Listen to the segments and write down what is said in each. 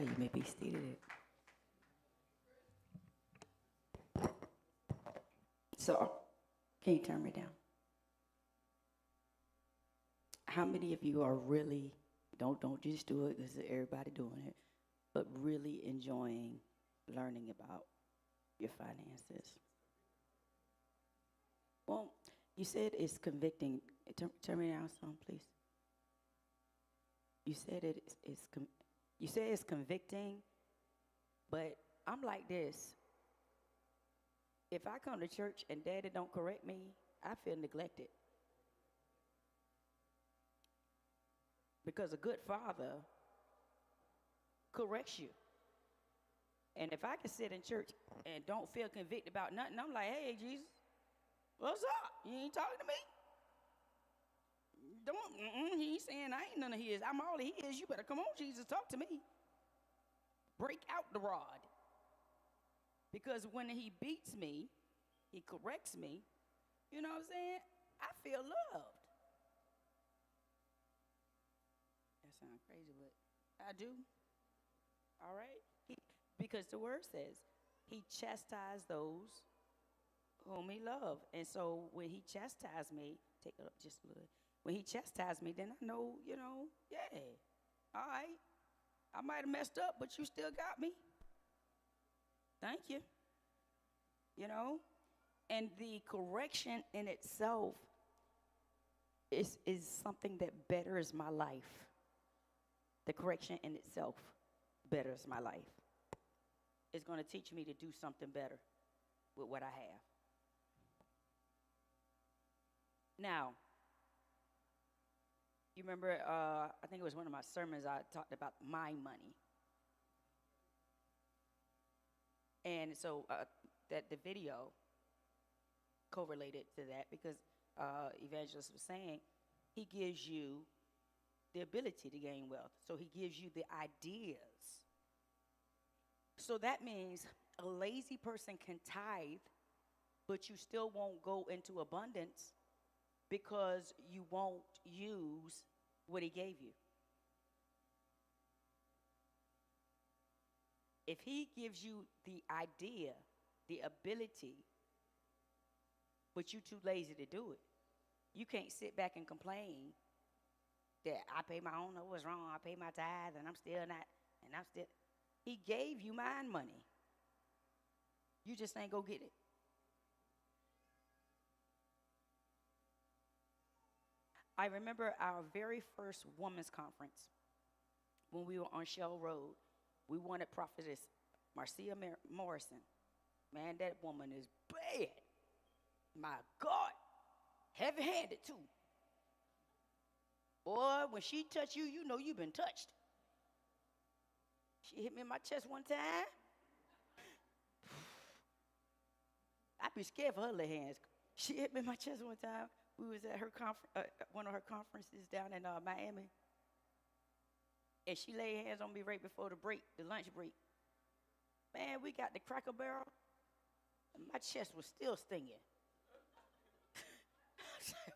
You may be seated. So, can you turn me down? How many of you are really don't just do it because everybody doing it, but really enjoying learning about your finances? Well, you said it's convicting. Turn me down some, please. You said you said it's convicting, but I'm like this. If I come to church and daddy don't correct me, I feel neglected. Because a good father corrects you. And if I can sit in church and don't feel convicted about nothing, I'm like, hey, Jesus, what's up? You ain't talking to me? He ain't saying I ain't none of his. I'm all he is. You better come on, Jesus, talk to me. Break out the rod. Because when he beats me, he corrects me, you know what I'm saying? I feel loved. That sounds crazy, but I do. All right? Because the word says he chastised those whom he loved. And so when he chastised me, take it up just a little. When he chastised me, then I know, yeah, all right. I might have messed up, but you still got me. Thank you. And the correction in itself is something that betters my life. The correction in itself betters my life. It's going to teach me to do something better with what I have. Now, you remember, I think it was one of my sermons, I talked about my money. And so that the video correlated to that because Evangelist was saying he gives you the ability to gain wealth. So he gives you the ideas. So that means a lazy person can tithe, but you still won't go into abundance because you won't use what he gave you. If he gives you the idea, the ability, but you're too lazy to do it, you can't sit back and complain that I pay my own, know what's wrong, I pay my tithe, and I'm still not, and I'm still. He gave you mine money. You just ain't go get it. I remember our very first women's conference when we were on Shell Road. We wanted prophetess Marcia Morrison. Man, that woman is bad. My God. Heavy-handed, too. Boy, when she touch you, you know you've been touched. She hit me in my chest one time. I'd be scared for her little hands. She hit me in my chest one time. We was at her one of her conferences down in Miami. And she laid hands on me right before the lunch break. Man, we got the Cracker Barrel, and my chest was still stinging. I said,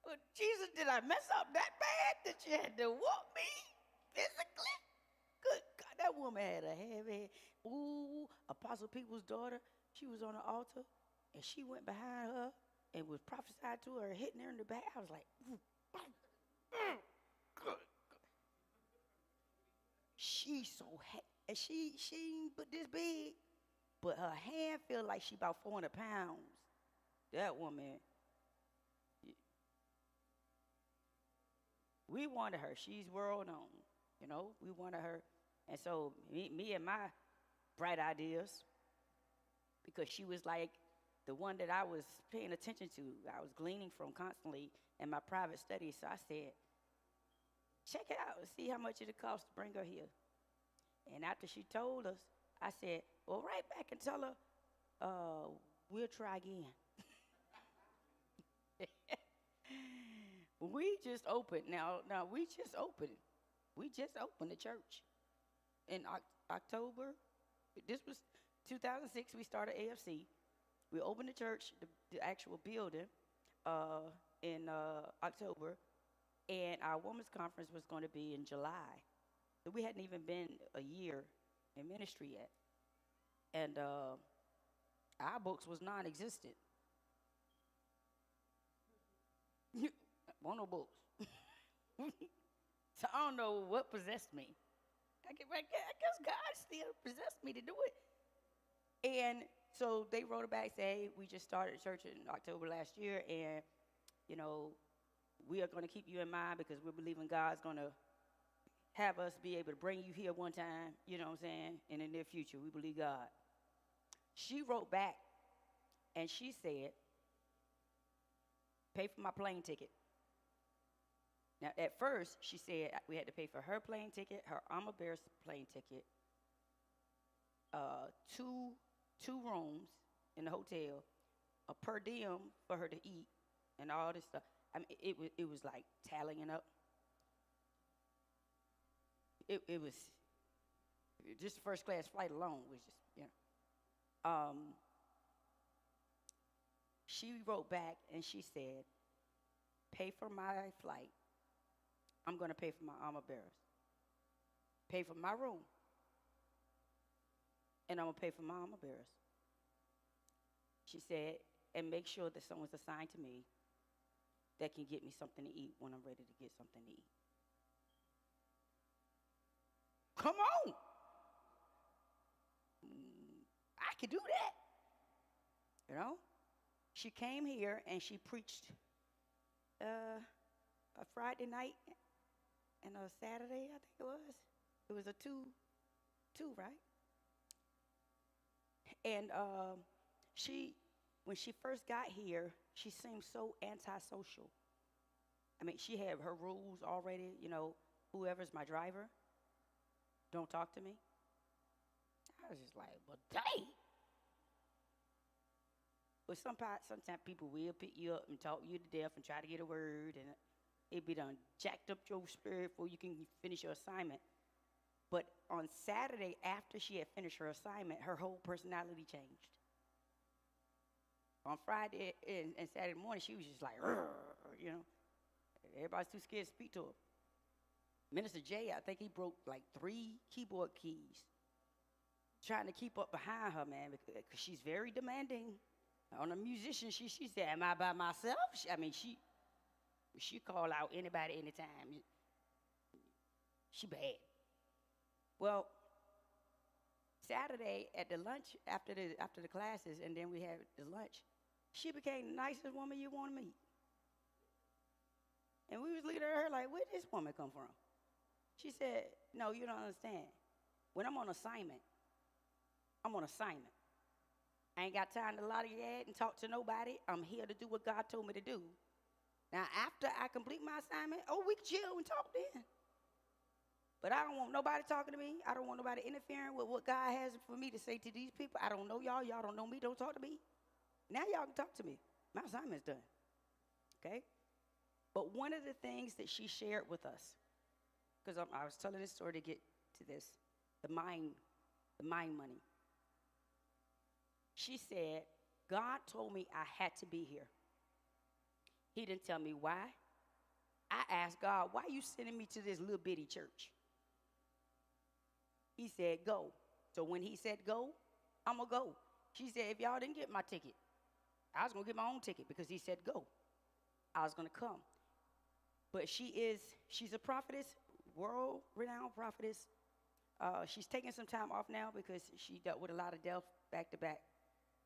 well, Jesus, did I mess up that bad that you had to whoop me physically? Good God, that woman had a heavy, Apostle People's daughter. She was on the altar, and she went behind her and was prophesied to her, hitting her in the back. I was like, good. She's so and she ain't but this big, but her hand feel like she about 400 pounds. That woman, we wanted her. She's world known, we wanted her. And so me and my bright ideas, because she was like the one that I was paying attention to, I was gleaning from constantly in my private study. So I said, check it out and see how much it costs to bring her here. And after she told us, I said, well, write back and tell her, we'll try again. We just opened. Now we just opened. We just opened the church in October. This was 2006. We started AFC. We opened the church, the actual building, in October, and our women's conference was going to be in July. So we hadn't even been a year in ministry yet. And our books was non-existent. Want no books. So I don't know what possessed me. I guess God still possessed me to do it. And so they wrote it back, say, hey, we just started church in October last year, and, we are going to keep you in mind because we're believing God's going to have us be able to bring you here one time, you know what I'm saying, in the near future. We believe God. She wrote back, and she said, pay for my plane ticket. Now, at first, she said we had to pay for her plane ticket, her armor bearer's plane ticket, two rooms in the hotel, a per diem for her to eat, and all this stuff. I mean, it was like tallying up. It was just the first class flight alone was just, She wrote back and she said, pay for my flight. I'm going to pay for my armor bearers. Pay for my room. And I'm going to pay for my armor bearers. She said, and make sure that someone's assigned to me that can get me something to eat when I'm ready to get something to eat. Come on. I could do that. She came here and she preached a Friday night and a Saturday, I think it was. It was a two, right? And when she first got here, she seemed so antisocial. I mean, she had her rules already, whoever's my driver, don't talk to me. I was just like, well, dang. But sometimes people will pick you up and talk you to death and try to get a word, and it be done jacked up your spirit before you can finish your assignment. But on Saturday, after she had finished her assignment, her whole personality changed. On Friday and Saturday morning, she was just like, Everybody's too scared to speak to her. Minister Jay, I think he broke like 3 keyboard keys trying to keep up behind her, man, because she's very demanding. On a musician, she said, am I by myself? She call out anybody anytime. She bad. Well, Saturday at the lunch, after the classes, and then we had the lunch, she became the nicest woman you want to meet. And we was looking at her like, where did this woman come from? She said, no, you don't understand. When I'm on assignment, I'm on assignment. I ain't got time to lie to your head and talk to nobody. I'm here to do what God told me to do. Now, after I complete my assignment, we can chill and talk then. But I don't want nobody talking to me. I don't want nobody interfering with what God has for me to say to these people. I don't know y'all. Y'all don't know me. Don't talk to me. Now y'all can talk to me. My assignment's done. Okay? But one of the things that she shared with us, because I was telling this story to get to this, the mind money. She said, God told me I had to be here. He didn't tell me why. I asked God, why are you sending me to this little bitty church? He said, go. So when he said go, I'm going to go. She said, if y'all didn't get my ticket, I was going to get my own ticket because he said go. I was going to come. But she's a prophetess, world-renowned prophetess. She's taking some time off now because she dealt with a lot of death back to back.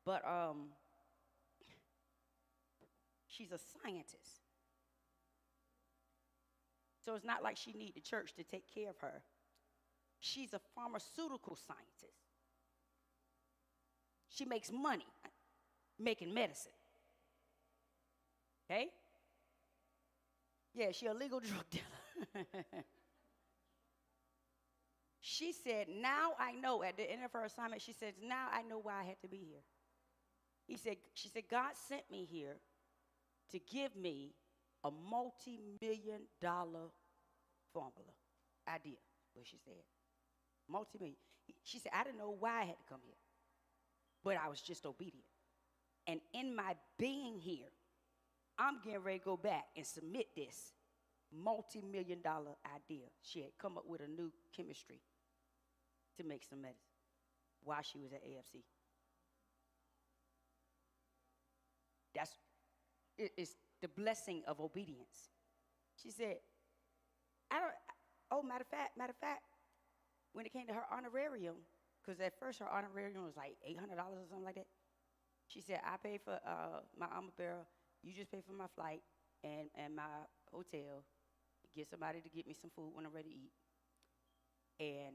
But she's a scientist. So it's not like she needs the church to take care of her. She's a pharmaceutical scientist. She makes money making medicine. Okay? Yeah, she's a legal drug dealer. She said, now I know, at the end of her assignment, she says, now I know why I had to be here. She said, God sent me here to give me a multi-million-dollar formula idea, what she said. Multi-million. She said, I didn't know why I had to come here, but I was just obedient. And in my being here, I'm getting ready to go back and submit this multi-million-dollar idea. She had come up with a new chemistry to make some medicine while she was at AFC. It's the blessing of obedience. She said, matter of fact, when it came to her honorarium, because at first her honorarium was like $800 or something like that. She said, I pay for my armor bearer. You just pay for my flight and my hotel. Get somebody to get me some food when I'm ready to eat. And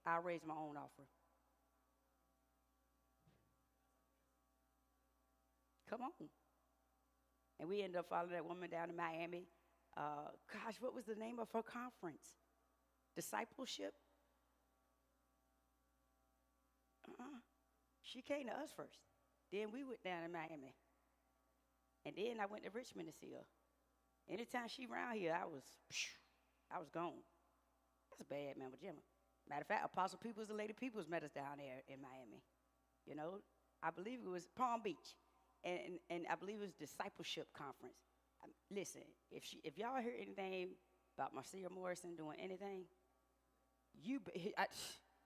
I'll raise my own offering. Come on. And we ended up following that woman down in Miami. What was the name of her conference? Discipleship? She came to us first. Then we went down to Miami. And then I went to Richmond to see her. Anytime she around here, I was gone. That's bad, Mama Gemma. Matter of fact, Apostle Peoples and Lady Peoples met us down there in Miami. You know, I believe it was Palm Beach. And I believe it was Discipleship Conference. Listen, if y'all hear anything about Marcia Morrison doing anything,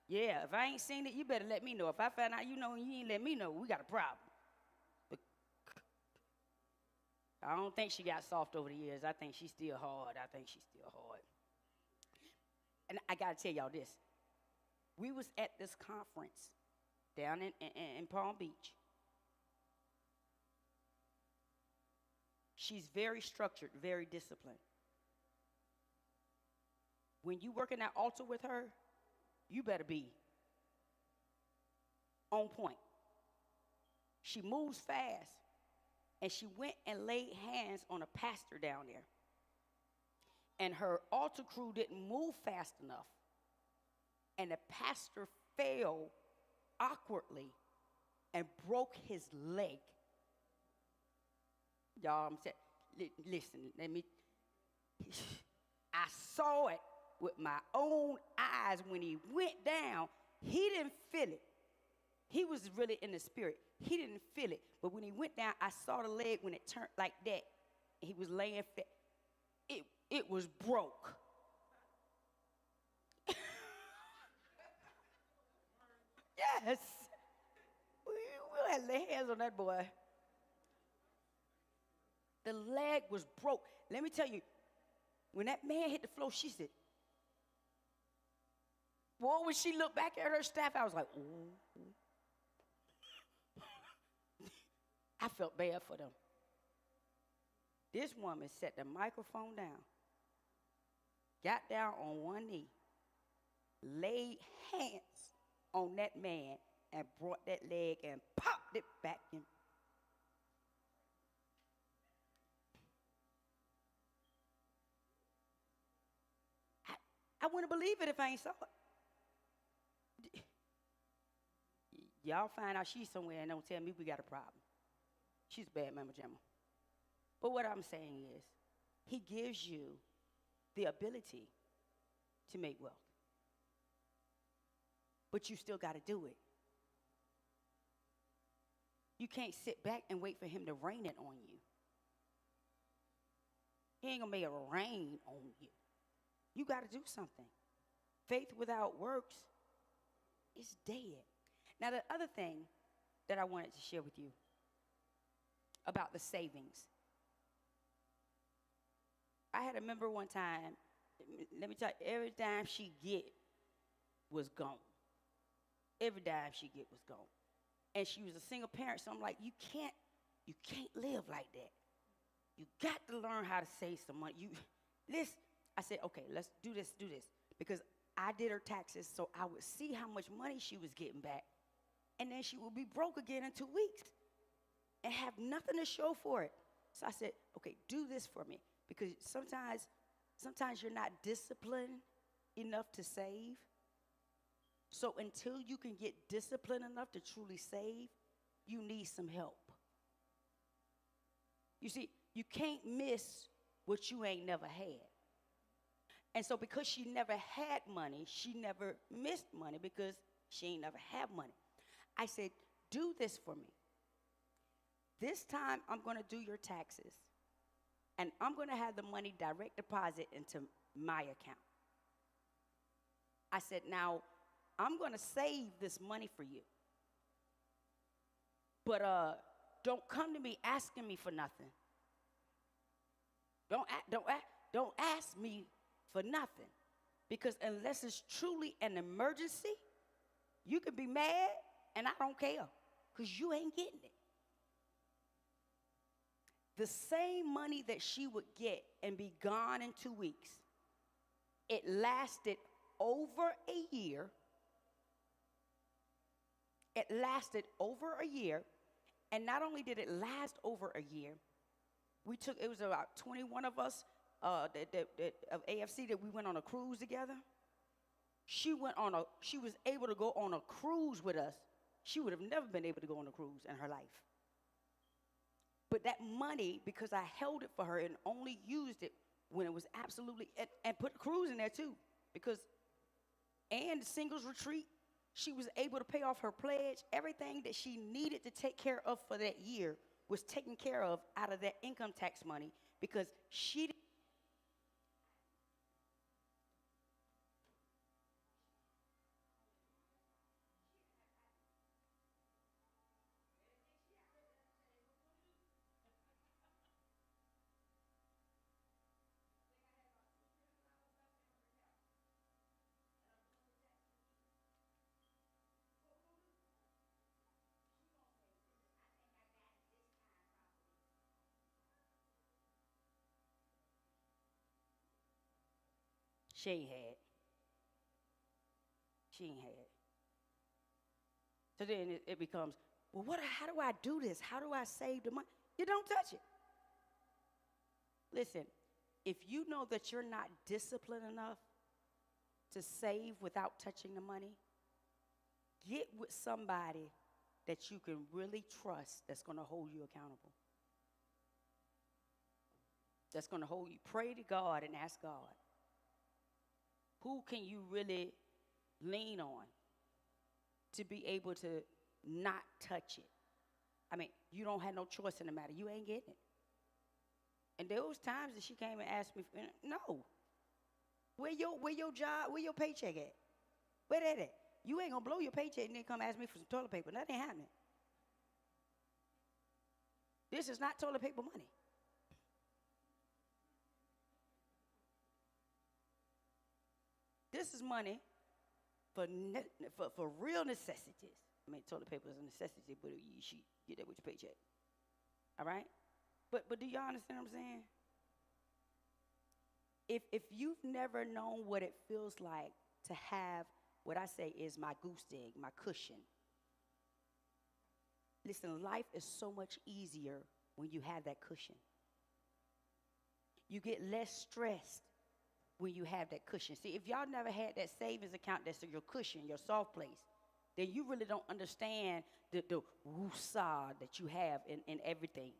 if I ain't seen it, you better let me know. If I find out you know and you ain't let me know, we got a problem. But I don't think she got soft over the years. I think she's still hard. And I got to tell y'all this. We was at this conference down in Palm Beach. She's very structured, very disciplined. When you work in that altar with her, you better be on point. She moves fast, and she went and laid hands on a pastor down there. And her altar crew didn't move fast enough, and the pastor fell awkwardly and broke his leg. Y'all, I'm saying, listen, I saw it with my own eyes when he went down. He didn't feel it. He was really in the spirit. He didn't feel it. But when he went down, I saw the leg when it turned like that. He was laying flat. It was broke. Yes. We'll have to lay hands on that boy. The leg was broke. Let me tell you, when that man hit the floor, she said, boy, when she looked back at her staff, I was like, ooh. I felt bad for them. This woman set the microphone down, got down on one knee, laid hands on that man, and brought that leg and popped it back in. I wouldn't believe it if I ain't saw it. Y'all find out she's somewhere and don't tell me we got a problem. She's a bad Mama Jamma. But what I'm saying is, he gives you the ability to make wealth. But you still got to do it. You can't sit back and wait for him to rain it on you. He ain't going to make it rain on you. You got to do something. Faith without works is dead. Now, the other thing that I wanted to share with you about the savings. I had a member one time, let me tell you, every dime she get was gone. Every dime she get was gone. And she was a single parent, so I'm like, you can't live like that. You got to learn how to save some money. I said, okay, let's do this. Because I did her taxes, so I would see how much money she was getting back. And then she would be broke again in 2 weeks and have nothing to show for it. So I said, okay, do this for me. Because sometimes you're not disciplined enough to save. So until you can get disciplined enough to truly save, you need some help. You see, you can't miss what you ain't never had. And so because she never had money, she never missed money because she ain't never had money. I said, do this for me. This time I'm going to do your taxes. and I'm going to have the money direct deposit into my account. I said, now, I'm going to save this money for you. But don't come to me asking me for nothing. Don't ask me for nothing. Because unless it's truly an emergency, you can be mad and I don't care because you ain't getting it. The same money that she would get and be gone in 2 weeks, it lasted over a year. It lasted over a year. And not only did it last over a year, it was about 21 of us of AFC that we went on a cruise together. She was able to go on a cruise with us. She would have never been able to go on a cruise in her life. But that money, because I held it for her and only used it when it was absolutely, and put the cruise in there too, and the singles retreat, she was able to pay off her pledge. Everything that she needed to take care of for that year was taken care of out of that income tax money because she didn't. She ain't had. She ain't had. So then it becomes, well, how do I do this? How do I save the money? You don't touch it. Listen, if you know that you're not disciplined enough to save without touching the money, get with somebody that you can really trust that's going to hold you accountable. That's going to hold you. Pray to God and ask God. Who can you really lean on to be able to not touch it? I mean, you don't have no choice in the matter. You ain't getting it. And there was times that she came and asked me, no. Where your job, where your paycheck at? Where that at? You ain't going to blow your paycheck and then come ask me for some toilet paper. That ain't happening. This is not toilet paper money. This is money for real necessities. I mean, toilet paper is a necessity, but you should get that with your paycheck. All right? But do y'all understand what I'm saying? If you've never known what it feels like to have what I say is my goose egg, my cushion. Listen, life is so much easier when you have that cushion. You get less stressed when you have that cushion. See, if y'all never had that savings account that's your cushion, your soft place, then you really don't understand the woosah that you have in everything.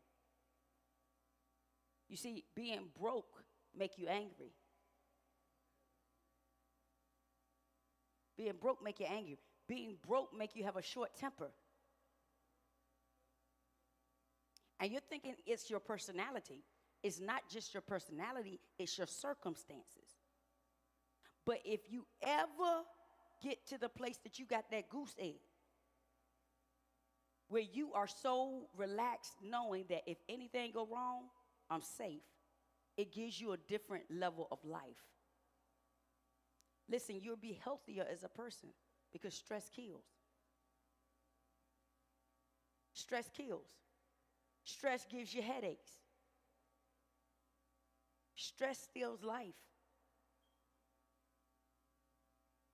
You see, being broke make you angry. Being broke make you angry. Being broke make you have a short temper. And you're thinking it's your personality. It's not just your personality, it's your circumstances. But if you ever get to the place that you got that goose egg, where you are so relaxed knowing that if anything go wrong, I'm safe, it gives you a different level of life. Listen, you'll be healthier as a person because stress kills. Stress kills. Stress gives you headaches. Stress steals life.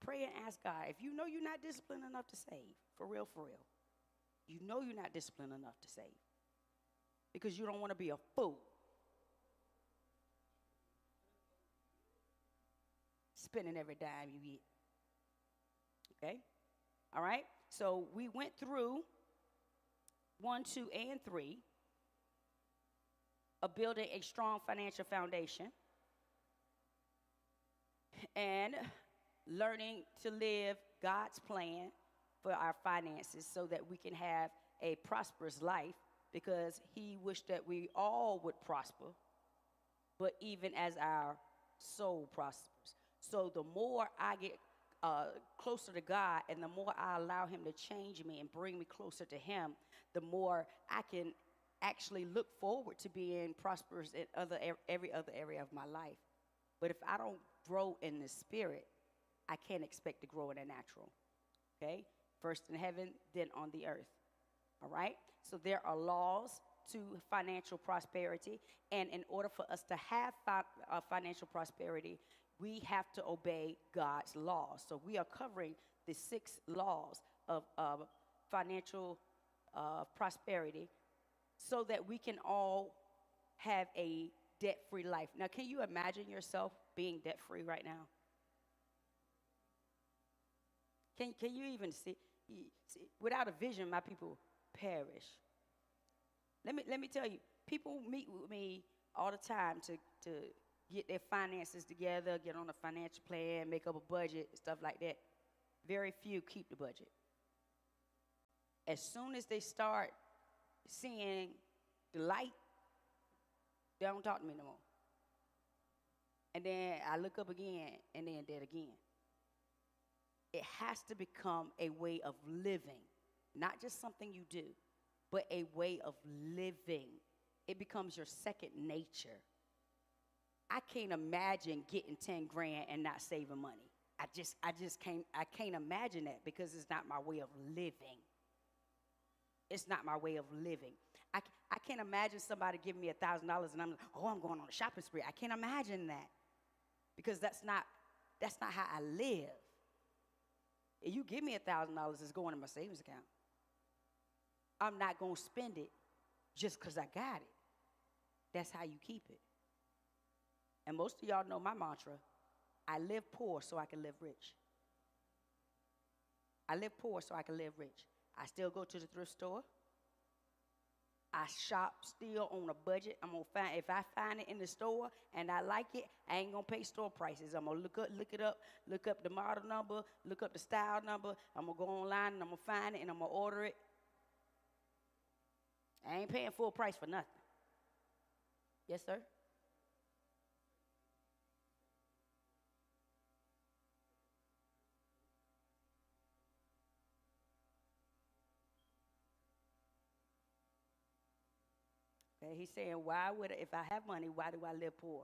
Pray and ask God. If you know you're not disciplined enough to save, for real, you know you're not disciplined enough to save because you don't want to be a fool. Spending every dime you get. Okay? All right? So we went through 1, 2, and 3 of building a strong financial foundation and learning to live God's plan for our finances so that we can have a prosperous life because he wished that we all would prosper but even as our soul prospers. So the more I get closer to God and the more I allow him to change me and bring me closer to him, the more I can actually look forward to being prosperous in every other area of my life. But if I don't grow in the spirit, I can't expect to grow in the natural. Okay? First in heaven, then on the earth. All right? So there are laws to financial prosperity, and in order for us to have financial prosperity, we have to obey God's laws. So we are covering the 6 laws of financial prosperity so that we can all have a debt-free life. Now, can you imagine yourself being debt-free right now? Can you even see? Without a vision, my people perish. Let me tell you, people meet with me all the time to get their finances together, get on a financial plan, make up a budget, stuff like that. Very few keep the budget. As soon as they start seeing the light, they don't talk to me no more. And then I look up again, and then dead again. It has to become a way of living, not just something you do, but a way of living. It becomes your second nature. I can't imagine getting 10 grand and not saving money. I can't imagine that because it's not my way of living. It's not my way of living. I can't imagine somebody giving me $1,000 and I'm like, oh, I'm going on a shopping spree. I can't imagine that because that's not how I live. If you give me $1,000, it's going in my savings account. I'm not going to spend it just because I got it. That's how you keep it. And most of y'all know my mantra, I live poor so I can live rich. I live poor so I can live rich. I still go to the thrift store. I shop still on a budget. If I find it in the store and I like it, I ain't gonna pay store prices. I'm gonna look it up, look up the model number, look up the style number. I'm gonna go online and I'm gonna find it and I'm gonna order it. I ain't paying full price for nothing. Yes, sir? Okay, he's saying, if I have money, why do I live poor?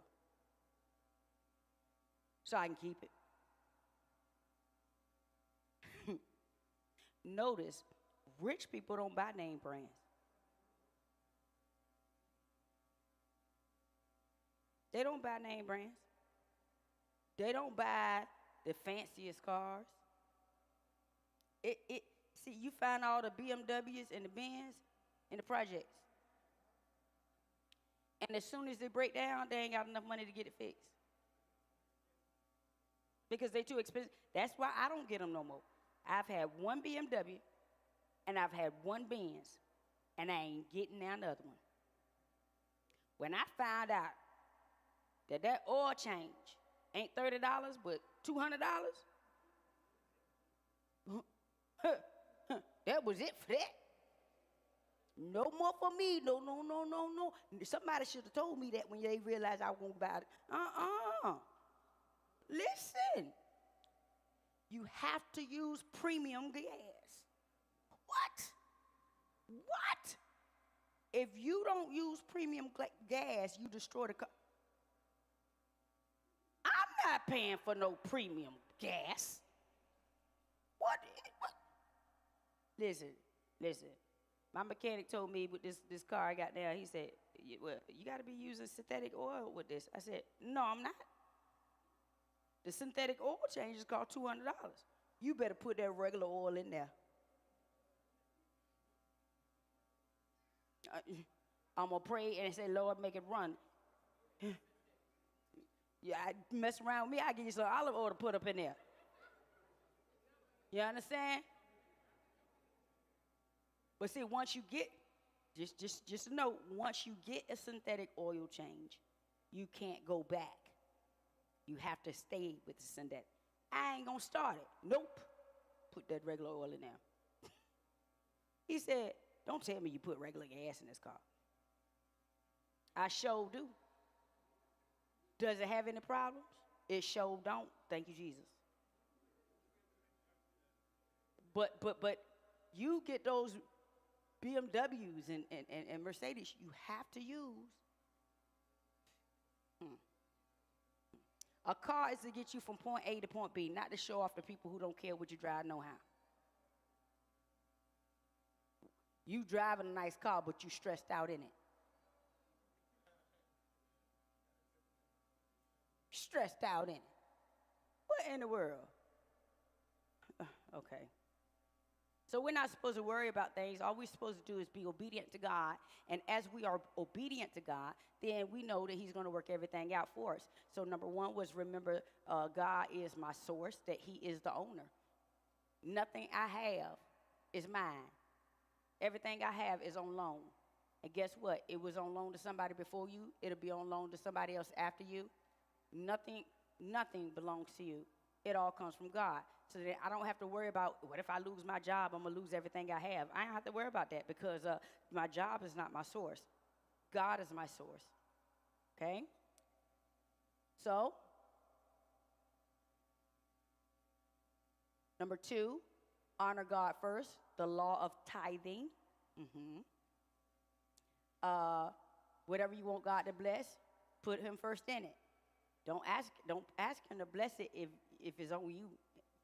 So I can keep it. Notice, rich people don't buy name brands. They don't buy name brands. They don't buy the fanciest cars. See, you find all the BMWs and the Benz in the projects. And as soon as they break down, they ain't got enough money to get it fixed. Because they're too expensive. That's why I don't get them no more. I've had one BMW and I've had one Benz, and I ain't getting now another one. When I found out that oil change ain't $30, but $200, that was it for that. No more for me. No. Somebody should have told me that when they realized I won't buy it. Listen. You have to use premium gas. What? If you don't use premium gas, you destroy the car. I'm not paying for no premium gas. What? Listen. My mechanic told me with this car I got there, he said, well, you got to be using synthetic oil with this. I said, no, I'm not. The synthetic oil change is called $200. You better put that regular oil in there. I'm going to pray and say, Lord, make it run. Yeah, I mess around with me, I give you some olive oil to put up in there. You understand? But see, once you get, just know, once you get a synthetic oil change, you can't go back. You have to stay with the synthetic. I ain't going to start it. Nope. Put that regular oil in there. He said, don't tell me you put regular gas in this car. I sure do. Does it have any problems? It sure don't. Thank you, Jesus. But you get those BMWs and Mercedes, you have to use. Hmm. A car is to get you from point A to point B, not to show off to people who don't care what you drive, no how. You driving a nice car, but you stressed out in it. Stressed out in it. What in the world? Okay. So we're not supposed to worry about things. All we're supposed to do is be obedient to God. And as we are obedient to God, then we know that he's going to work everything out for us. So number one was remember God is my source, that he is the owner. Nothing I have is mine. Everything I have is on loan. And guess what? It was on loan to somebody before you. It'll be on loan to somebody else after you. Nothing belongs to you. It all comes from God. So that I don't have to worry about, what if I lose my job? I'm going to lose everything I have. I don't have to worry about that because my job is not my source. God is my source. Okay? So, number two, honor God first. The law of tithing. Whatever you want God to bless, put him first in it. Don't ask him to bless it if it's on you.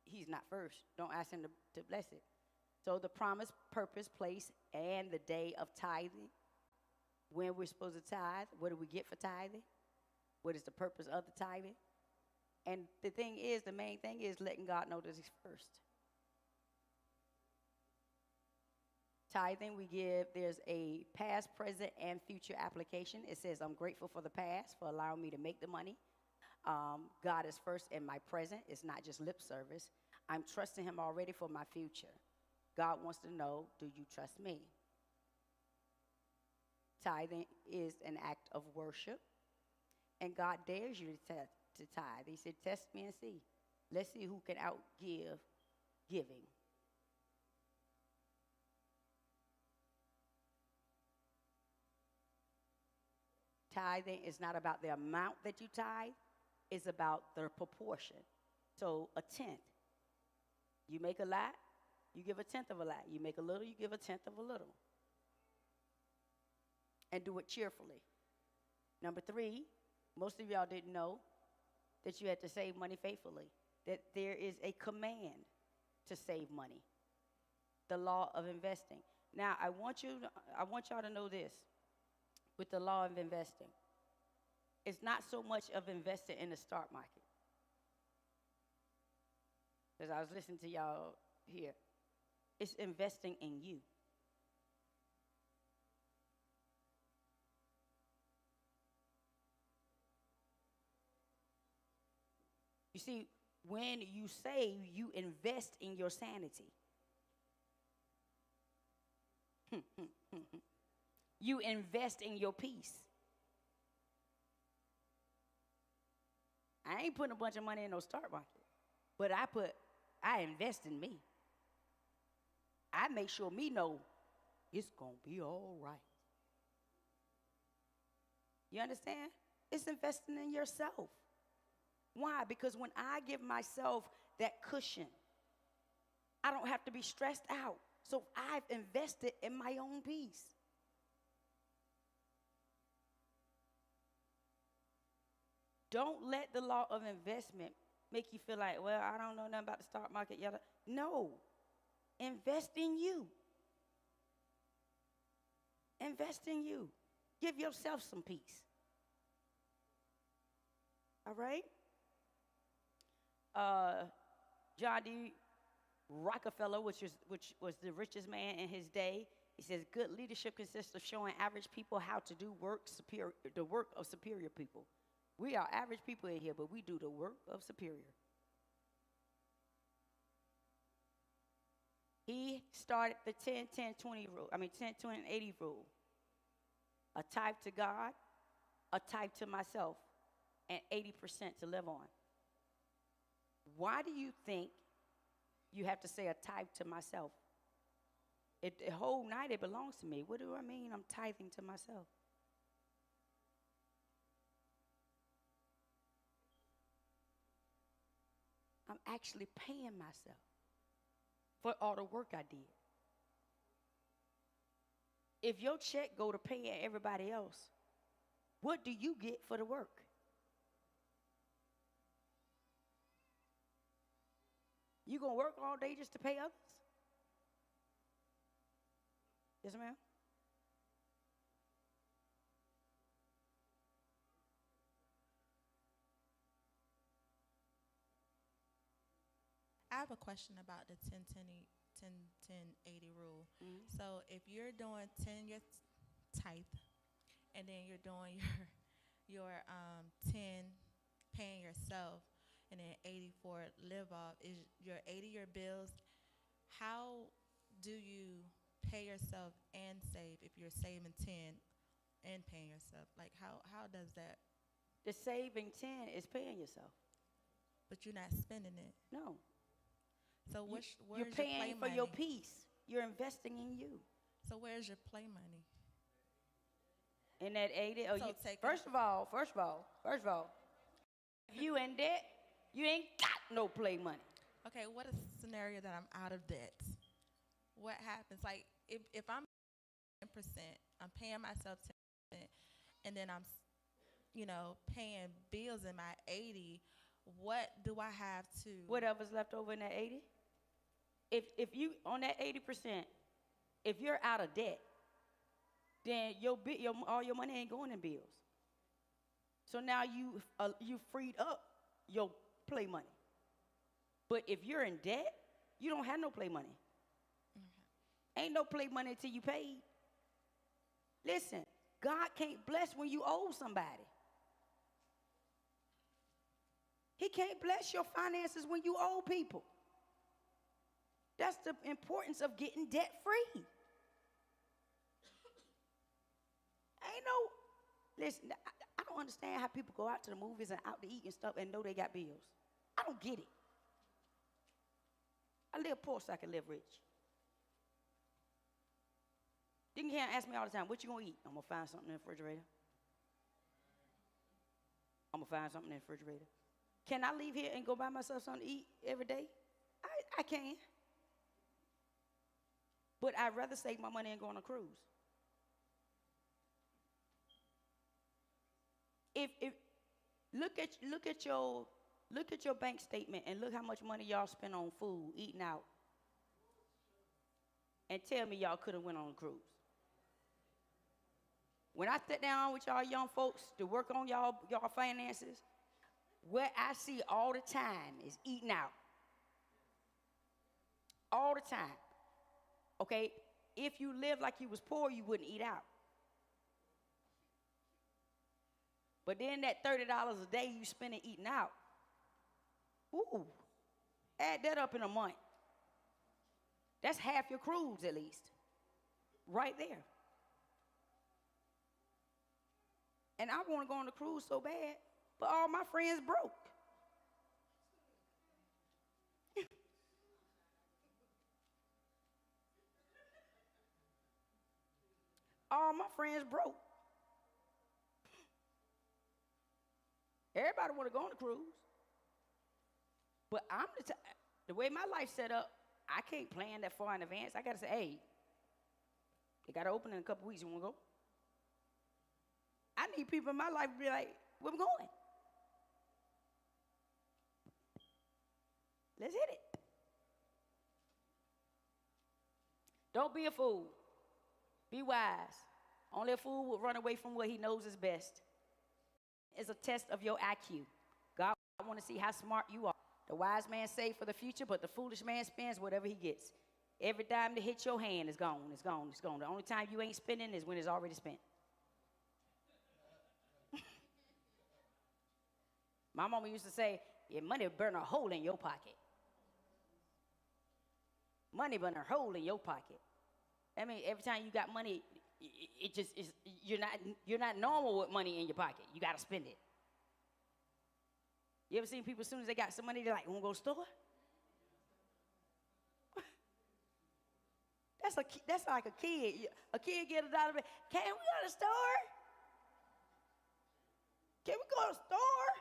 He's not first. Don't ask him to bless it. So the promise, purpose, place, and the day of tithing. When we're supposed to tithe. What do we get for tithing? What is the purpose of the tithing? And the main thing is letting God know that he's first. Tithing, we give, there's a past, present, and future application. It says, I'm grateful for the past, for allowing me to make the money. God is first in my present. It's not just lip service. I'm trusting him already for my future. God wants to know, do you trust me? Tithing is an act of worship. And God dares you to tithe. He said, test me and see. Let's see who can outgive giving. Tithing is not about the amount that you tithe. It's about the proportion. So a tenth. You make a lot, you give a tenth of a lot. You make a little, you give a tenth of a little. And do it cheerfully. Number three, most of y'all didn't know that you had to save money faithfully. That there is a command to save money. The law of investing. Now, I want y'all to know this with the law of investing. It's not so much of investing in the stock market. Because I was listening to y'all here. It's investing in you. You see, when you save, you invest in your sanity. You invest in your peace. I ain't putting a bunch of money in no stock market, but I invest in me. I make sure me know it's going to be all right. You understand? It's investing in yourself. Why? Because when I give myself that cushion, I don't have to be stressed out. So I've invested in my own peace. Don't let the law of investment make you feel like, well, I don't know nothing about the stock market. Yada. No. Invest in you. Invest in you. Give yourself some peace. All right? John D. Rockefeller, which was the richest man in his day, he says, good leadership consists of showing average people how to do the work of superior people. We are average people in here, but we do the work of superior. He started the 10-10-20 rule. 10-20-80 rule. A tithe to God, a tithe to myself, and 80% to live on. Why do you think you have to say a tithe to myself? The whole night it belongs to me. What do I mean I'm tithing to myself? actually paying myself for all the work I did. If your check go to paying everybody else, what do you get for the work? You gonna work all day just to pay others? Yes, ma'am? I have a question about the 10 10 80 rule. Mm-hmm. So if you're doing 10 your tithe, and then you're doing your 10 paying yourself, and then 80 for live off, is your 80 your bills? How do you pay yourself and save if you're saving 10 and paying yourself? Like how does that? The saving 10 is paying yourself. But you're not spending it. No. So You, where's you're your play paying for money? your peace. You're investing in you. So where's your play money? In that 80, So take first of all, if you in debt, you ain't got no play money. Okay, what is the scenario that I'm out of debt? What happens? Like if I'm 10%, I'm paying myself 10%, and then paying bills in my 80. What do I have to? Whatever's left over in that 80. If you on that 80%, if you're out of debt, then all your money ain't going in bills. So now you freed up your play money. But if you're in debt, you don't have no play money. Okay. Ain't no play money until you paid. Listen, God can't bless when you owe somebody. He can't bless your finances when you owe people. That's the importance of getting debt free. Listen, I don't understand how people go out to the movies and out to eat and stuff and know they got bills. I don't get it. I live poor so I can live rich. Then you can't ask me all the time, what you gonna eat? I'm gonna find something in the refrigerator. I'm gonna find something in the refrigerator. Can I leave here and go buy myself something to eat every day? I can. But I'd rather save my money and go on a cruise. If look at your bank statement and look how much money y'all spend on food, eating out, and tell me y'all could have went on a cruise. When I sit down with y'all young folks to work on y'all finances, what I see all the time is eating out. All the time. Okay? If you live like you was poor, you wouldn't eat out. But then that $30 a day you spending eating out, ooh, add that up in a month. That's half your cruise at least, right there. And I want to go on a cruise so bad, but all my friends broke. All my friends broke. Everybody want to go on a cruise. But the way my life's set up, I can't plan that far in advance. I got to say, hey, they got to open in a couple weeks. You want to go? I need people in my life to be like, where we going? Let's hit it. Don't be a fool. Be wise. Only a fool will run away from what he knows is best. It's a test of your IQ. God, I want to see how smart you are. The wise man saves for the future, but the foolish man spends whatever he gets. Every dime that hits your hand is gone, it's gone, it's gone. The only time you ain't spending is when it's already spent. My mama used to say, your money burn a hole in your pocket. Money burn a hole in your pocket. I mean, every time you got money, it just is, you're not normal with money in your pocket. You got to spend it. You ever seen people as soon as they got some money, they're like, want to go to the store? That's like a kid. A kid get $1. Can we go to the store? Can we go to the store?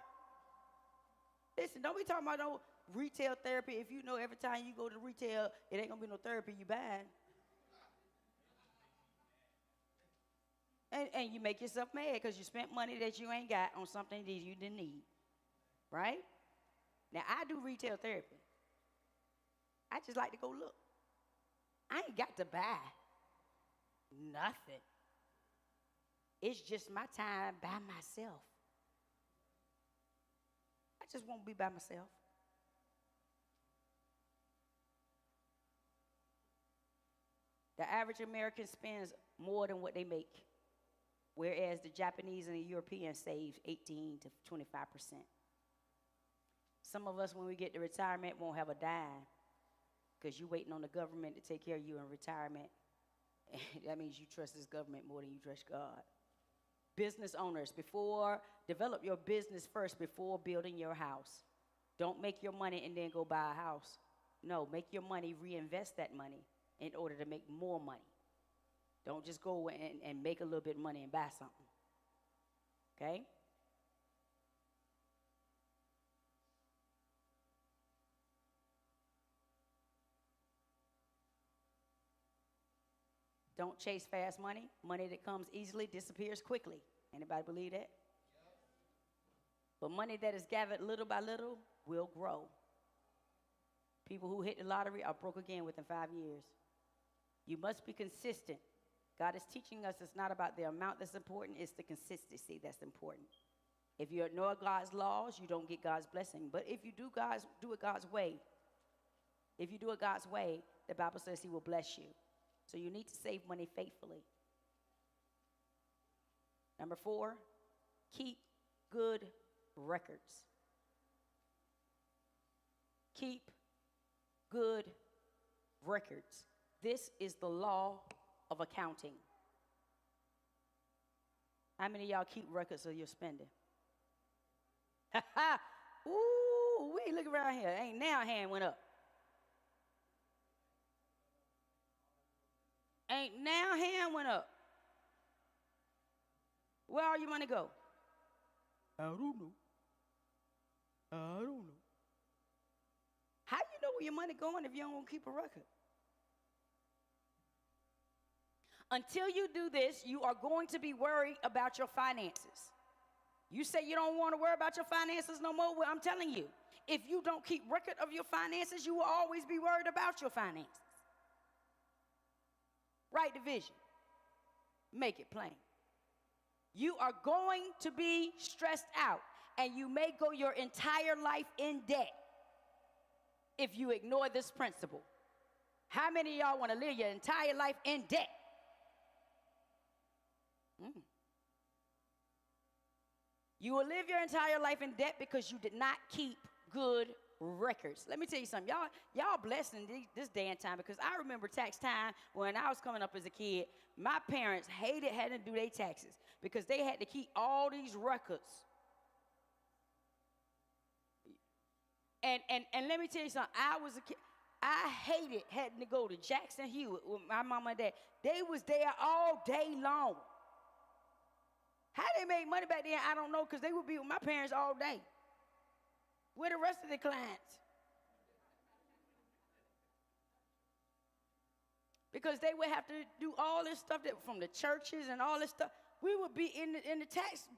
Listen, don't be talking about retail therapy if you know every time you go to retail, it ain't going to be no therapy you buying. And you make yourself mad because you spent money that you ain't got on something that you didn't need, right? Now, I do retail therapy. I just like to go look. I ain't got to buy nothing. It's just my time by myself. I just won't be by myself. The average American spends more than what they make, whereas the Japanese and the Europeans save 18 to 25%. Some of us, when we get to retirement, won't have a dime because you're waiting on the government to take care of you in retirement. That means you trust this government more than you trust God. Business owners, develop your business first before building your house. Don't make your money and then go buy a house. No, make your money, reinvest that money in order to make more money. Don't just go and make a little bit of money and buy something. Okay? Don't chase fast money. Money that comes easily disappears quickly. Anybody believe that? But money that is gathered little by little will grow. People who hit the lottery are broke again within 5 years. You must be consistent. God is teaching us it's not about the amount that's important, it's the consistency that's important. If you ignore God's laws, you don't get God's blessing. But if you do it God's way, if you do it God's way, the Bible says he will bless you. So you need to save money faithfully. Number 4, keep good records. Keep good records. This is the law of accounting. How many of y'all keep records of your spending? Ooh, we look around here. Ain't now a hand went up. Ain't now a hand went up. Where all your money go? I don't know. I don't know. How you know where your money going if you don't keep a record? Until you do this, you are going to be worried about your finances. You say you don't want to worry about your finances no more? Well, I'm telling you, if you don't keep record of your finances, you will always be worried about your finances. Write the vision. Make it plain. You are going to be stressed out, and you may go your entire life in debt if you ignore this principle. How many of y'all want to live your entire life in debt? You will live your entire life in debt because you did not keep good records. Let me tell you something. Y'all blessed in this day and time, because I remember tax time when I was coming up as a kid. My parents hated having to do their taxes because they had to keep all these records. And let me tell you something. I was a kid. I hated having to go to Jackson Hewitt with my mama and dad. They was there all day long. How they made money back then, I don't know, because they would be with my parents all day. Where the rest of the clients? Because they would have to do all this stuff from the churches and all this stuff. We would be in the tax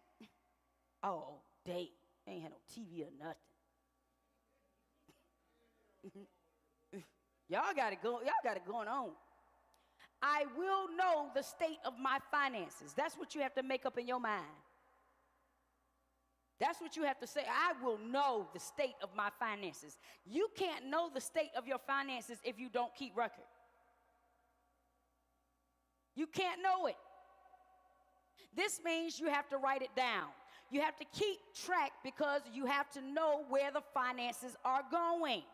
all day. They ain't had no TV or nothing. Y'all got it going on. I will know the state of my finances. That's what you have to make up in your mind. That's what you have to say. I will know the state of my finances. You can't know the state of your finances if you don't keep record. You can't know it. This means you have to write it down. You have to keep track because you have to know where the finances are going.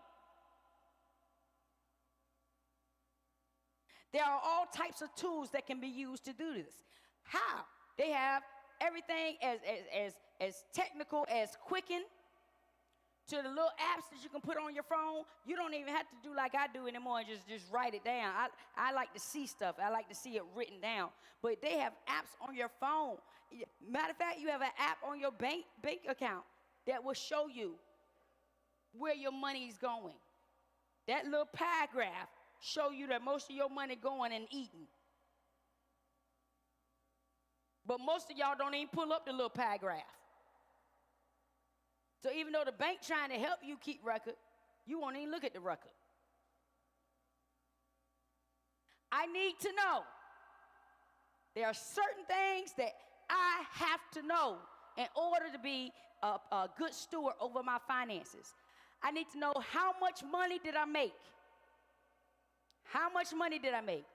There are all types of tools that can be used to do this. How? They have everything as technical as Quicken to the little apps that you can put on your phone. You don't even have to do like I do anymore and just write it down. I like to see stuff. I like to see it written down. But they have apps on your phone. Matter of fact, you have an app on your bank account that will show you where your money is going. That little paragraph show you that most of your money going and eating. But most of y'all don't even pull up the little paragraph. So even though the bank trying to help you keep record, you won't even look at the record. I need to know. There are certain things that I have to know in order to be a good steward over my finances. I need to know how much money did I make? How much money did I make?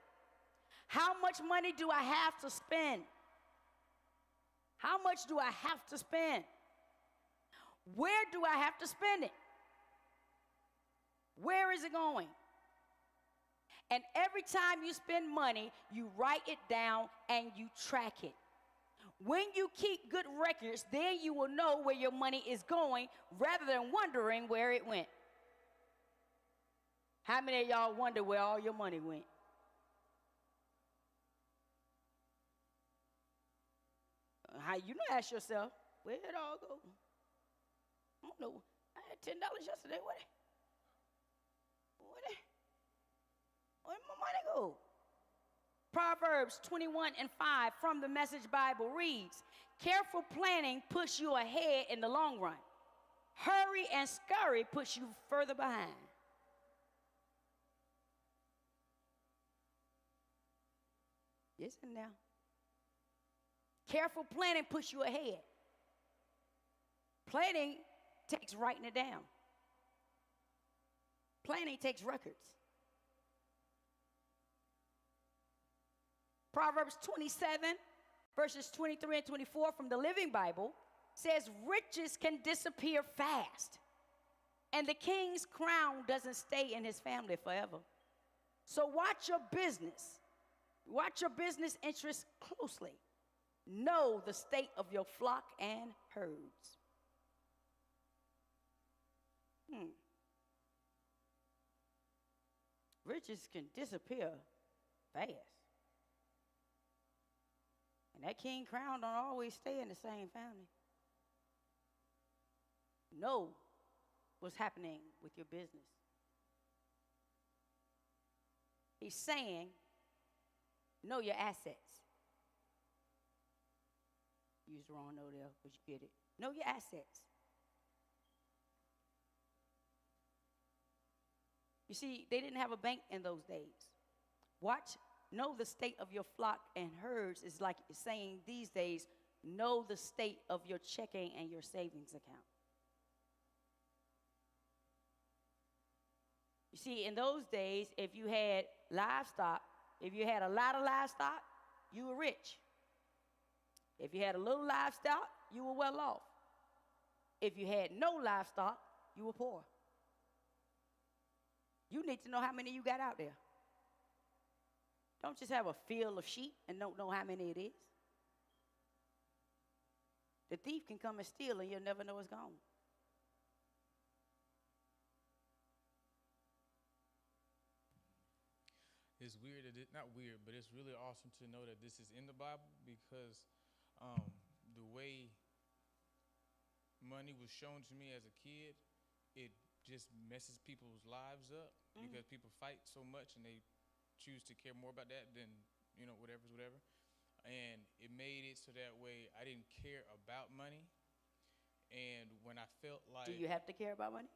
How much money do I have to spend? How much do I have to spend? Where do I have to spend it? Where is it going? And every time you spend money, you write it down and you track it. When you keep good records, then you will know where your money is going rather than wondering where it went. How many of y'all wonder where all your money went? How you know? Ask yourself, where did it all go? I don't know. I had $10 yesterday. Where did my money go? Proverbs 21:5 from the Message Bible reads, careful planning puts you ahead in the long run. Hurry and scurry puts you further behind. Listen now. Careful planning puts you ahead. Planning takes writing it down. Planning takes records. Proverbs 27, verses 23 and 24 from the Living Bible says, riches can disappear fast, and the king's crown doesn't stay in his family forever. So watch your business interests closely. Know the state of your flock and herds. Riches can disappear fast. And that king crown don't always stay in the same family. Know what's happening with your business. He's saying, know your assets. Use the wrong note there, but you get it. Know your assets. You see, they didn't have a bank in those days. Know the state of your flock and herds is like saying these days, know the state of your checking and your savings account. You see, in those days, if you had livestock, if you had a lot of livestock, you were rich. If you had a little livestock, you were well off. If you had no livestock, you were poor. You need to know how many you got out there. Don't just have a field of sheep and don't know how many it is. The thief can come and steal and you'll never know it's gone. It's weird, not weird, but it's really awesome to know that this is in the Bible because the way money was shown to me as a kid, it just messes people's lives up because people fight so much and they choose to care more about that than, whatever's whatever. And it made it so that way I didn't care about money. And when I felt like... Do you have to care about money?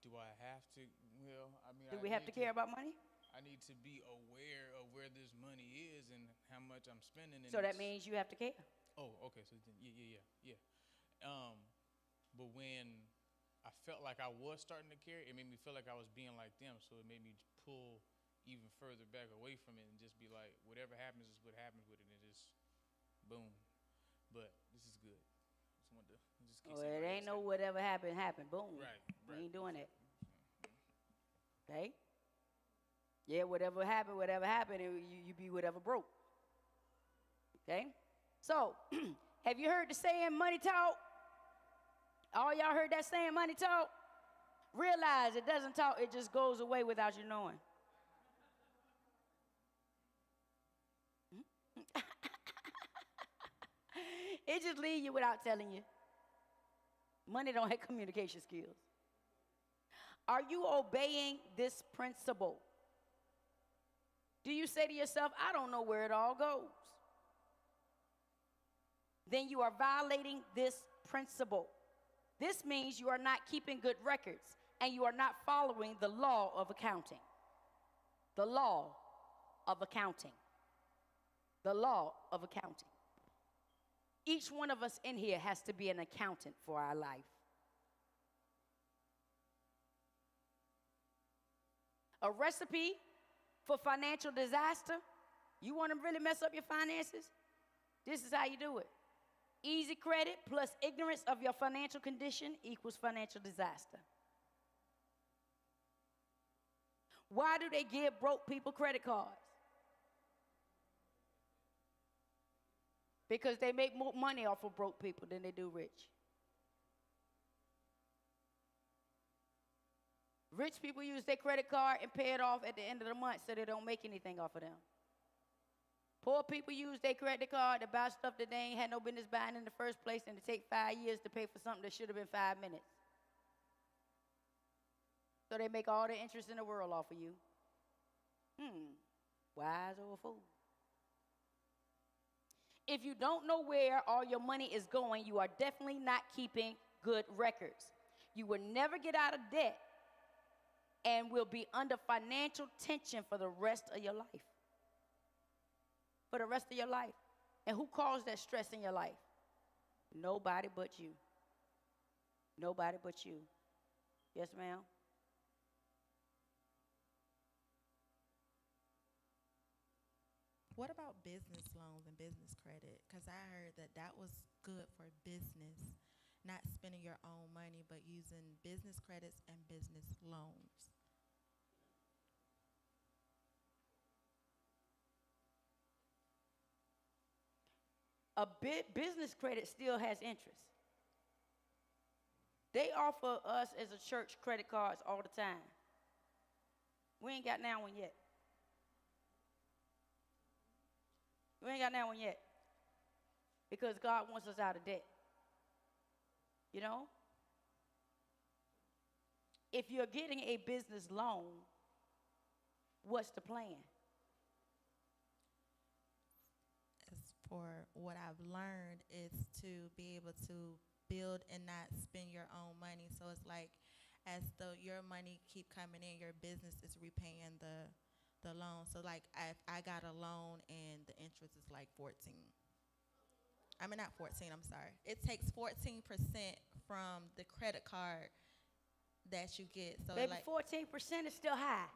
Do I have to? Well, I mean... Do we have to care about money? I need to be aware of where this money is and how much I'm spending. And so that means you have to care. Oh, okay. So then, yeah. But when I felt like I was starting to care, it made me feel like I was being like them. So it made me pull even further back away from it and just be like, whatever happens is what happens with it, and just boom. But this is good. It ain't no whatever happened, boom. Right. We ain't doing it. Okay? Yeah, whatever happened, and you be whatever broke. Okay? So, have you heard the saying money talk? All y'all heard that saying money talk? Realize it doesn't talk, it just goes away without you knowing. It just leaves you without telling you. Money don't have communication skills. Are you obeying this principle? Do you say to yourself, I don't know where it all goes? Then you are violating this principle. This means you are not keeping good records and you are not following the law of accounting. The law of accounting. The law of accounting. Each one of us in here has to be an accountant for our life. A recipe for financial disaster. You want to really mess up your finances? This is how you do it. Easy credit plus ignorance of your financial condition equals financial disaster. Why do they give broke people credit cards? Because they make more money off of broke people than they do rich. Rich people use their credit card and pay it off at the end of the month so they don't make anything off of them. Poor people use their credit card to buy stuff that they ain't had no business buying in the first place, and to take 5 years to pay for something that should have been 5 minutes. So they make all the interest in the world off of you. Wise or a fool? If you don't know where all your money is going, you are definitely not keeping good records. You will never get out of debt and will be under financial tension for the rest of your life. For the rest of your life. And who caused that stress in your life? Nobody but you. Nobody but you. Yes, ma'am? What about business loans and business credit? Because I heard that that was good for business, not spending your own money, but using business credits and business loans. Business credit still has interest. They offer us as a church credit cards all the time. We ain't got now one yet. We ain't got that one yet. Because God wants us out of debt. You know? If you're getting a business loan, what's the plan? As for what I've learned is to be able to build and not spend your own money. So it's like as though your money keep coming in, your business is repaying the loan. So like if I got a loan and the interest is like 14. I mean not 14, I'm sorry. It takes 14% from the credit card that you get. So Baby, like 14% is still high.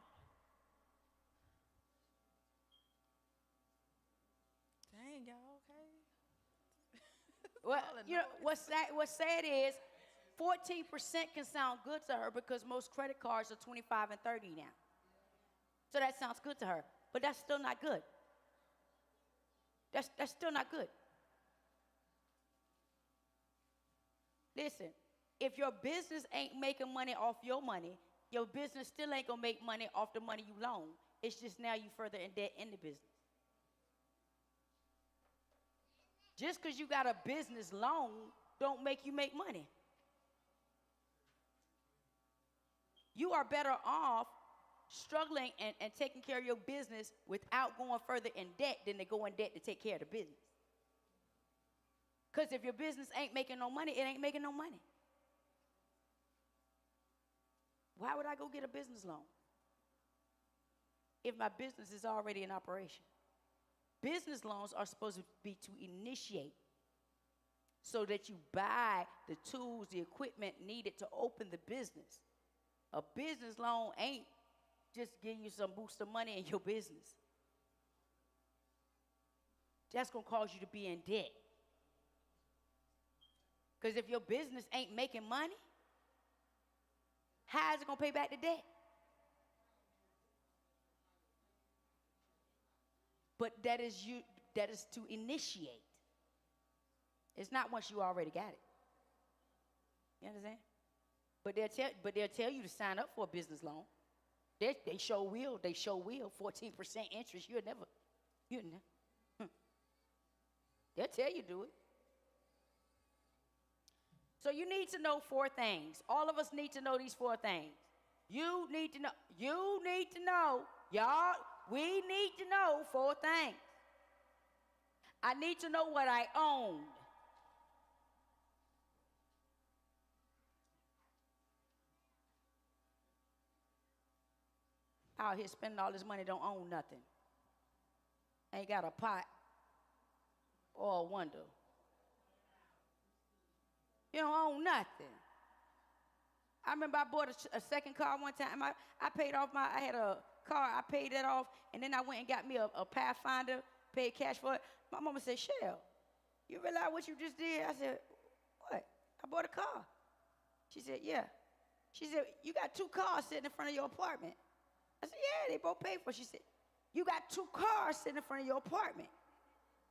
dang, y'all, okay? Well, you know, what's sad is 14% can sound good to her because most credit cards are 25 and 30 now. So that sounds good to her, but that's still not good. That's still not good. Listen, if your business ain't making money off your money, your business still ain't gonna make money off the money you loan. It's just now you further in debt in the business. Just because you got a business loan don't make you make money. You are better off struggling and taking care of your business without going further in debt than to go in debt to take care of the business. Because if your business ain't making no money, it ain't making no money. Why would I go get a business loan if my business is already in operation? Business loans are supposed to be to initiate so that you buy the tools, the equipment needed to open the business. A business loan ain't just give you some boost of money in your business. That's going to cause you to be in debt. Because if your business ain't making money, how is it going to pay back the debt? But that is to initiate. It's not once you already got it. You understand? But they'll tell you to sign up for a business loan. They sure will. 14% interest. You'll never. They'll tell you do it. So you need to know 4 things. All of us need to know these 4 things. You need to know. You need to know. Y'all, we need to know 4 things. I need to know what I own. Out here spending all this money, don't own nothing. Ain't got a pot or a window. You don't own nothing. I remember I bought a second car one time. I paid off I had a car, I paid that off, and then I went and got me a Pathfinder, paid cash for it. My mama said, Shell, you realize what you just did? I said, what? I bought a car. She said, yeah. She said, you got 2 cars sitting in front of your apartment. I said, yeah, they both paid for it. She said, you got 2 cars sitting in front of your apartment.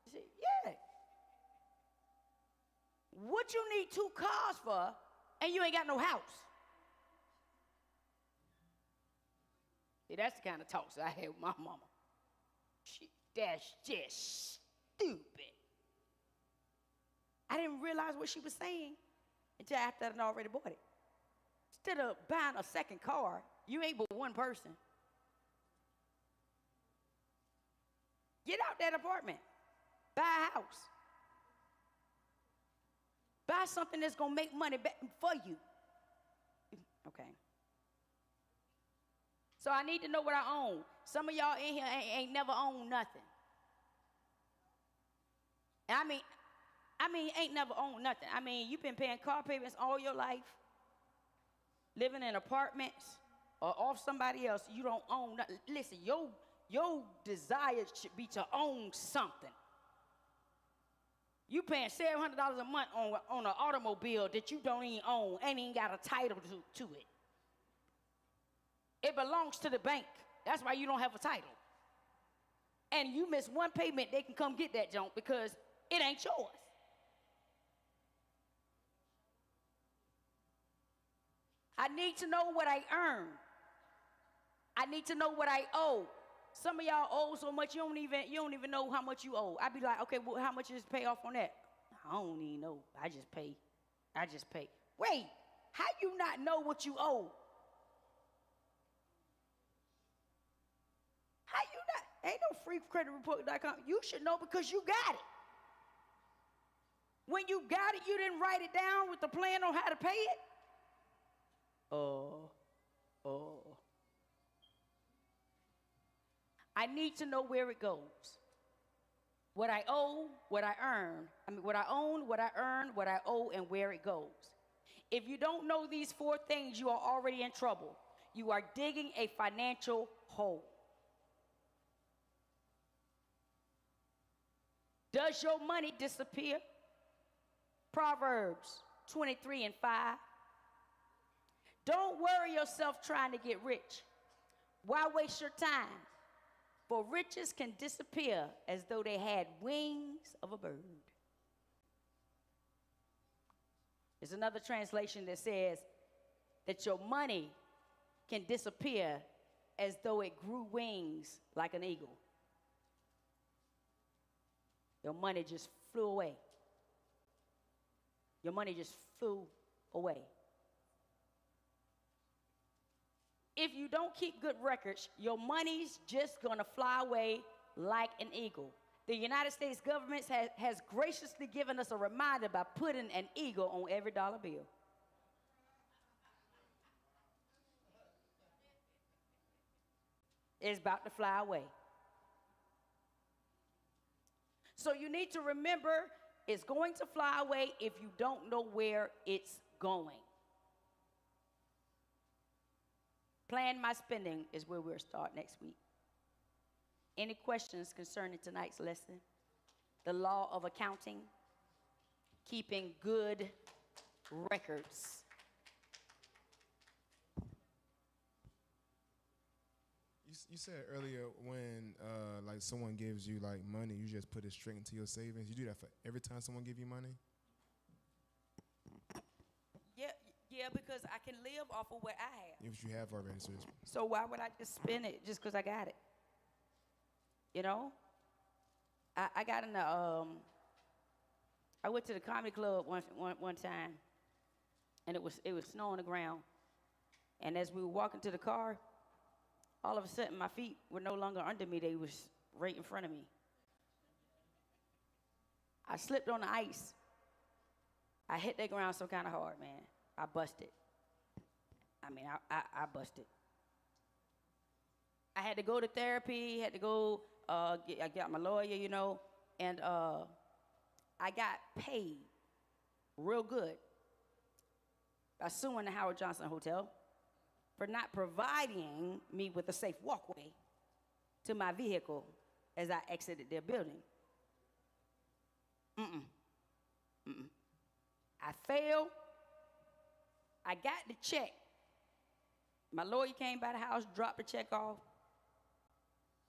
I said, yeah. What you need 2 cars for, and you ain't got no house? See, that's the kind of talks I had with my mama. That's just stupid. I didn't realize what she was saying until after I'd already bought it. Instead of buying a second car, you ain't but one person. Get out that apartment. Buy a house. Buy something that's going to make money for you. Okay. So I need to know what I own. Some of y'all in here ain't never owned nothing. And I mean, ain't never owned nothing. I mean, you've been paying car payments all your life, living in apartments or off somebody else. You don't own nothing. Listen, your desire should be to own something. You paying $700 a month on an automobile that you don't even own, ain't even got a title to it. It belongs to the bank. That's why you don't have a title. And you miss one payment, they can come get that junk because it ain't yours. I need to know what I earn. I need to know what I owe. Some of y'all owe so much you don't even know how much you owe. I be like, okay, well, how much is pay off on that? I don't even know. I just pay. Wait, how you not know what you owe? How you not? Ain't no freecreditreport.com. You should know because you got it. When you got it, you didn't write it down with the plan on how to pay it? I need to know where it goes. What I owe, what I earn. What I own, what I earn, what I owe, and where it goes. If you don't know these 4 things, you are already in trouble. You are digging a financial hole. Does your money disappear? Proverbs 23:5. Don't worry yourself trying to get rich. Why waste your time? For riches can disappear as though they had wings of a bird. There's another translation that says that your money can disappear as though it grew wings like an eagle. Your money just flew away. Your money just flew away. If you don't keep good records, your money's just going to fly away like an eagle. The United States government has graciously given us a reminder by putting an eagle on every dollar bill. It's about to fly away. So you need to remember it's going to fly away if you don't know where it's going. Plan my spending is where we'll start next week. Any questions concerning tonight's lesson? The law of accounting, keeping good records. You said earlier when like someone gives you like money, you just put it straight into your savings. You do that for every time someone give you money? Yeah, because I can live off of what I have. If you have already, So why would I just spend it just because I got it? You know? I got in the, I went to the comedy club one time, and it was snow on the ground. And as we were walking to the car, all of a sudden my feet were no longer under me. They was right in front of me. I slipped on the ice. I hit that ground so kind of hard, man. I busted. I mean, I busted. I had to go to therapy, had to go, I got my lawyer, you know, and I got paid real good by suing the Howard Johnson Hotel for not providing me with a safe walkway to my vehicle as I exited their building. I failed. I got the check. My lawyer came by the house, dropped the check off.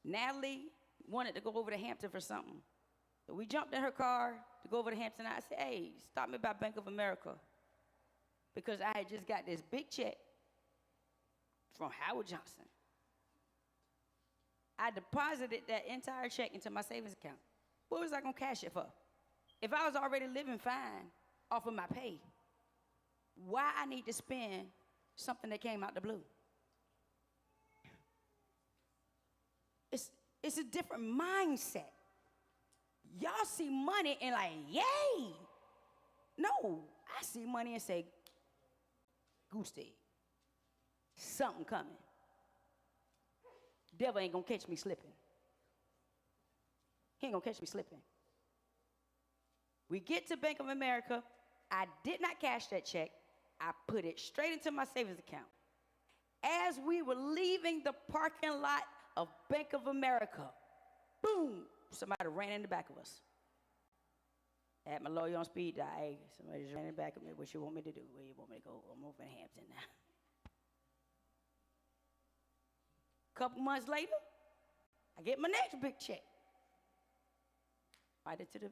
Natalie wanted to go over to Hampton for something. So we jumped in her car to go over to Hampton. I said, hey, stop me by Bank of America. Because I had just got this big check from Howard Johnson. I deposited that entire check into my savings account. What was I going to cash it for? If I was already living fine off of my pay, why I need to spend something that came out the blue? It's a different mindset. Y'all see money and like, yay. No, I see money and say, goose egg. Something coming. Devil ain't gonna catch me slipping. He ain't gonna catch me slipping. We get to Bank of America. I did not cash that check. I put it straight into my savings account. As we were leaving the parking lot of Bank of America, boom, somebody ran in the back of us. I had my lawyer on speed dial. Hey, somebody just ran in the back of me. What you want me to do? Where you want me to go? I'm over in Hampton now. A couple months later, I get my next big check. Right into the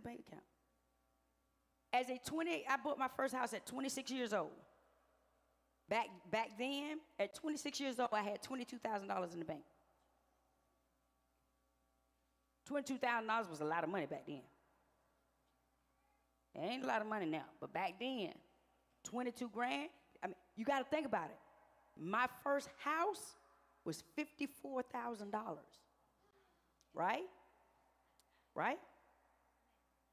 bank account. I bought my first house at 26 years old. Back then, at 26 years old, I had $22,000 in the bank. $22,000 was a lot of money back then. It ain't a lot of money now, but back then, 22 grand, I mean, you got to think about it. My first house was $54,000, right? Right?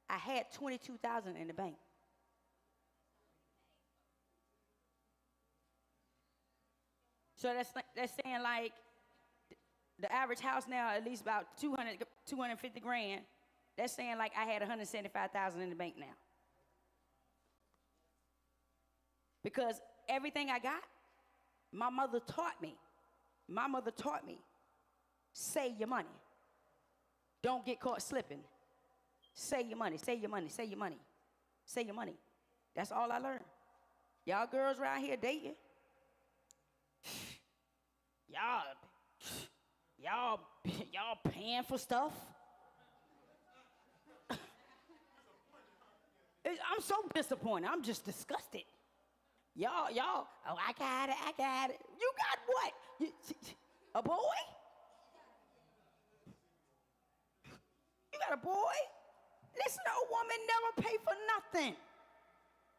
I had $22,000 in the bank. So that's saying like the average house now at least about 250 grand. That's saying like I had 175,000 in the bank now. Because everything I got, my mother taught me. Save your money. Don't get caught slipping. Save your money, save your money, save your money. Save your money. That's all I learned. Y'all girls around here dating. Y'all paying for stuff. I'm so disappointed. I'm just disgusted. Y'all, oh, I got it. You got what? A boy? You got a boy? Listen, a woman never pay for nothing.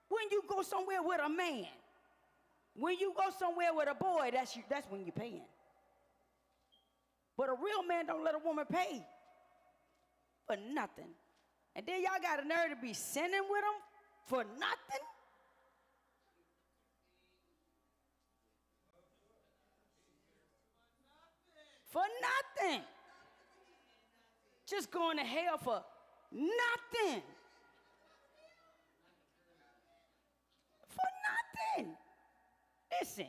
When you go somewhere with a man, when you go somewhere with a boy, that's when you're paying. But a real man don't let a woman pay for nothing. And then y'all got a nerve to be sinning with them for nothing? For nothing. Just going to hell for nothing. For nothing. Listen,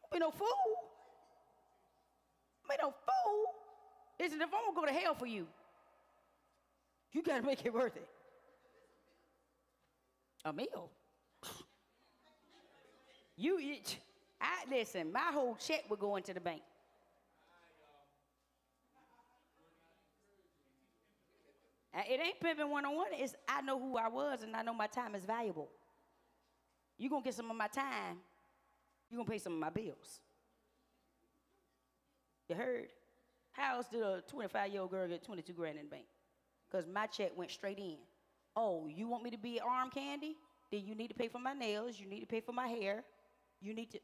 don't be no fool. Don't be no fool. Listen, if I'm going to go to hell for you, you got to make it worth it. A meal. Listen, my whole check would go into the bank. It ain't pimping one-on-one. It's I know who I was and I know my time is valuable. You're going to get some of my time. You're going to pay some of my bills. You heard? How else did a 25-year-old girl get 22 grand in the bank? Because my check went straight in. Oh, you want me to be arm candy? then you need to pay for my nails. You need to pay for my hair. You need to.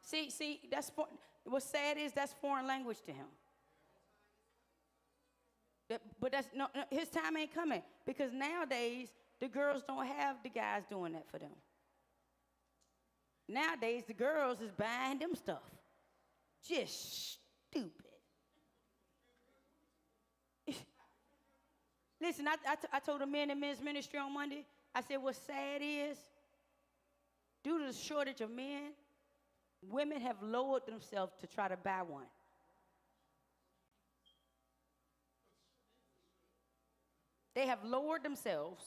See, what's sad is that's foreign language to him. But that's no, his time ain't coming because nowadays the girls don't have the guys doing that for them. Nowadays the girls is buying them stuff. Just stupid. Listen, I told the men in men's ministry on Monday, I said what's sad is due to the shortage of men, women have lowered themselves to try to buy one. They have lowered themselves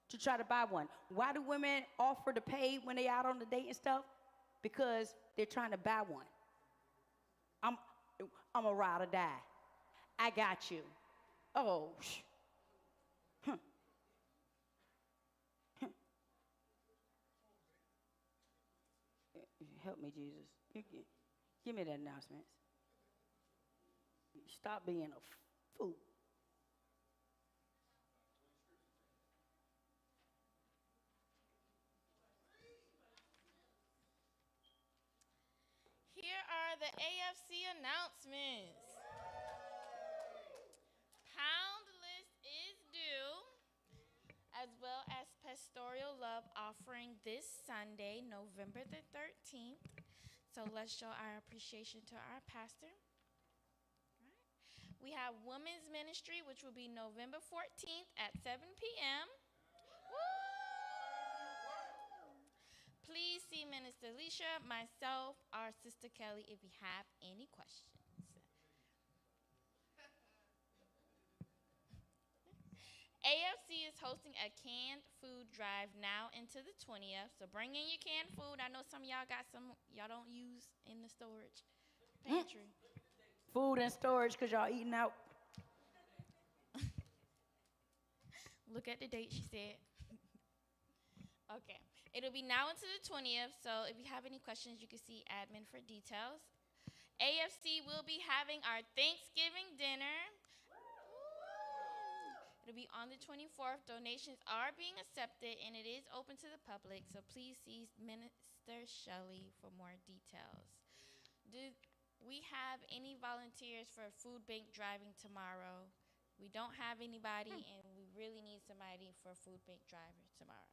to try to buy one. Why do women offer to pay when they out on the date and stuff? Because they're trying to buy one. I'm a ride or die. I got you. Oh, huh. Huh. Help me, Jesus. Give me that announcement. Stop being a fool. Here are the AFC announcements. Pound list is due, as well as Pastoral Love offering this Sunday, November the 13th. So let's show our appreciation to our pastor. All right. We have Women's Ministry, which will be November 14th at 7 p.m. Please see Minister Alicia, myself, or Sister Kelly if you have any questions. AFC is hosting a canned food drive now into the 20th. So bring in your canned food. I know some of y'all got some y'all don't use in the storage pantry. Food and storage because y'all eating out. Look at the date, she said. Okay. It'll be now into the 20th, so if you have any questions, you can see admin for details. AFC will be having our Thanksgiving dinner. It'll be on the 24th. Donations are being accepted, and it is open to the public, so please see Minister Shelley for more details. Do we have any volunteers for food bank driving tomorrow? We don't have anybody, and we really need somebody for food bank driver tomorrow.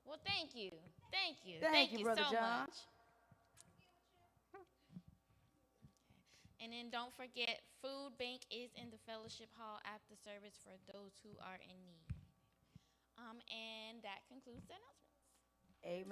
Well, thank you. Thank you. Thank you, Brother so John. much. And then don't forget, Food Bank is in the fellowship hall after service for those who are in need. And that concludes the announcements. Amen.